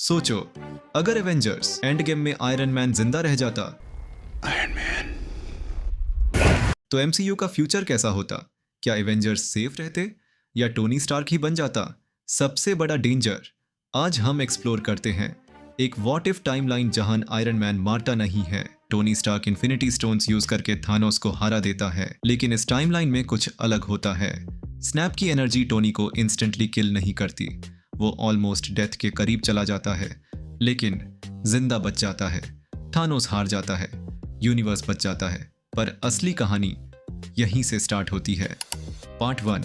सोचो, अगर Avengers end game में आयरन मैन जिंदा रह जाता तो एमसीयू का फ्यूचर कैसा होता? क्या एवेंजर्स सेफ रहते या टोनी स्टार्क ही बन जाता? सबसे बड़ा डेंजर आज हम एक्सप्लोर करते हैं। एक व्हाट इफ टाइमलाइन जहां आयरन मैन मारता नहीं है, Tony Stark infinity stones use करके थानोस को हरा देता है। लेकिन इस टाइमलाइन में कुछ अलग होता है। स्नैप की एनर्जी टोनी को इंस्टेंटली किल नहीं करती, वो ऑलमोस्ट डेथ के करीब चला जाता है लेकिन जिंदा बच जाता है। थानोस हार जाता है, यूनिवर्स बच जाता है, पर असली कहानी यहीं से स्टार्ट होती है। पार्ट 1,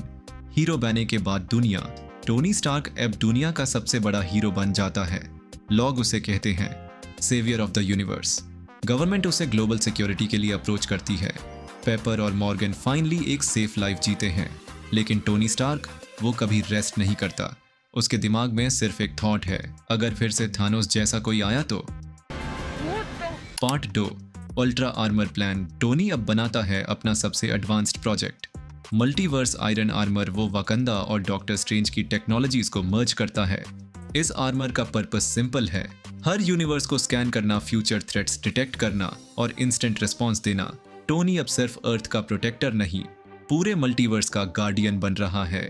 हीरो बनने के बाद दुनिया। टोनी स्टार्क अब दुनिया का सबसे बड़ा हीरो बन जाता है। लोग उसे कहते हैं saviour of the universe. Government उसे ग्लोबल सिक्योरिटी के लिए अप्रोच करती है। पेपर और मॉर्गन फाइनली एक सेफ लाइफ जीते हैं, लेकिन टोनी स्टार्क वो कभी रेस्ट नहीं करता। उसके दिमाग में सिर्फ एक थॉट है, अगर फिर से थानोस जैसा कोई आया तो। Part 2, ultra armour plan. Tony अब बनाता है अपना सबसे advanced project, multiverse iron armour. वो वाकंडा और डॉक्टर स्ट्रेंज की टेक्नोलॉजीज को मर्ज करता है। इस आर्मर का पर्पस सिंपल है, हर यूनिवर्स को स्कैन करना, फ्यूचर थ्रेट्स डिटेक्ट करना और इंस्टेंट रिस्पॉन्स देना। टोनी अब सिर्फ अर्थ का प्रोटेक्टर नहीं, पूरे मल्टीवर्स का गार्डियन बन रहा है।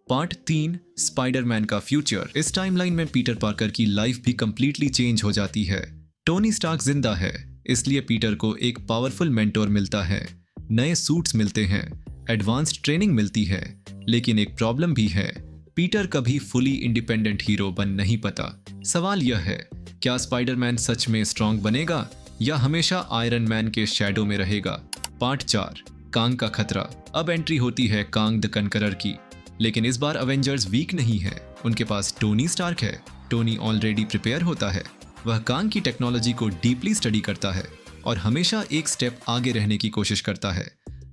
पार्ट 3, स्पाइडरमैन का फ्यूचर। इस टाइमलाइन में पीटर पार्कर की लाइफ भी कंप्लीटली चेंज हो जाती है। टोनी स्टार्क जिंदा है, इसलिए पीटर को एक पावरफुल मेंटोर मिलता है, नए सूट्स मिलते हैं, एडवांस्ड ट्रेनिंग मिलती है। लेकिन एक प्रॉब्लम भी है, पीटर कभी फुली इंडिपेंडेंट हीरो बन नहीं पाता। सवाल यह है, क्या स्पाइडरमैन सच में स्ट्रॉन्ग बनेगा या हमेशा आयरन मैन के शैडो में रहेगा? पार्ट 4, कांग का खतरा। अब एंट्री होती है कांग द कनकरर की, लेकिन इस बार अवेंजर्स वीक नहीं है, उनके पास टोनी स्टार्क है। टोनी ऑलरेडी प्रिपेयर होता है, वह कांग की टेक्नोलॉजी को डीपली स्टडी करता है और हमेशा एक स्टेप आगे रहने की कोशिश करता है।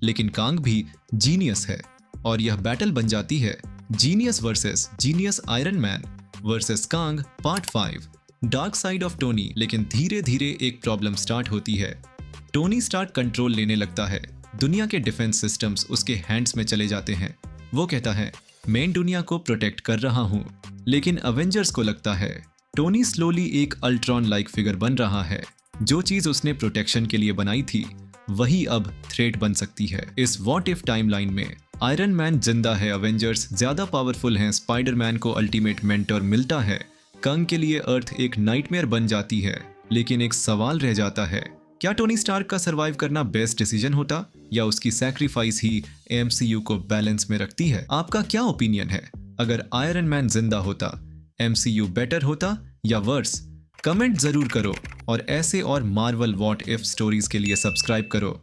लेकिन कांग भी जीनियस है और यह बैटल बन जाती है genius versus genius. Iron Man versus Kang. Part 5, dark side of Tony. लेकिन धीरे धीरे एक प्रॉब्लम स्टार्ट होती है। टोनी स्टार्क कंट्रोल लेने लगता है, दुनिया के डिफेंस सिस्टम्स उसके हैंड्स में चले जाते हैं। वो कहता है मैं दुनिया को प्रोटेक्ट कर रहा हूँ, लेकिन अवेंजर्स को लगता है टोनी स्लोली एक अल्ट्रॉन लाइक फिगर बन रहा है। जो चीज उसने प्रोटेक्शन के लिए बनाई थी वही अब थ्रेट बन सकती है। इस व्हाट इफ टाइमलाइन में आयरन मैन जिंदा है, अवेंजर्स ज्यादा पावरफुल हैं, स्पाइडरमैन को अल्टीमेट मेंटर मिलता है, कंग के लिए अर्थ एक नाइटमेयर बन जाती है। लेकिन एक सवाल रह जाता है, क्या टोनी स्टार्क का सरवाइव करना बेस्ट डिसीजन होता या उसकी सैक्रिफाइस ही एमसीयू को बैलेंस में रखती है? आपका क्या ओपिनियन है? अगर आयरन मैन जिंदा होता, एमसीयू बेटर होता या वर्स? कमेंट जरूर करो और ऐसे और मार्वल व्हाट इफ स्टोरीज के लिए सब्सक्राइब करो।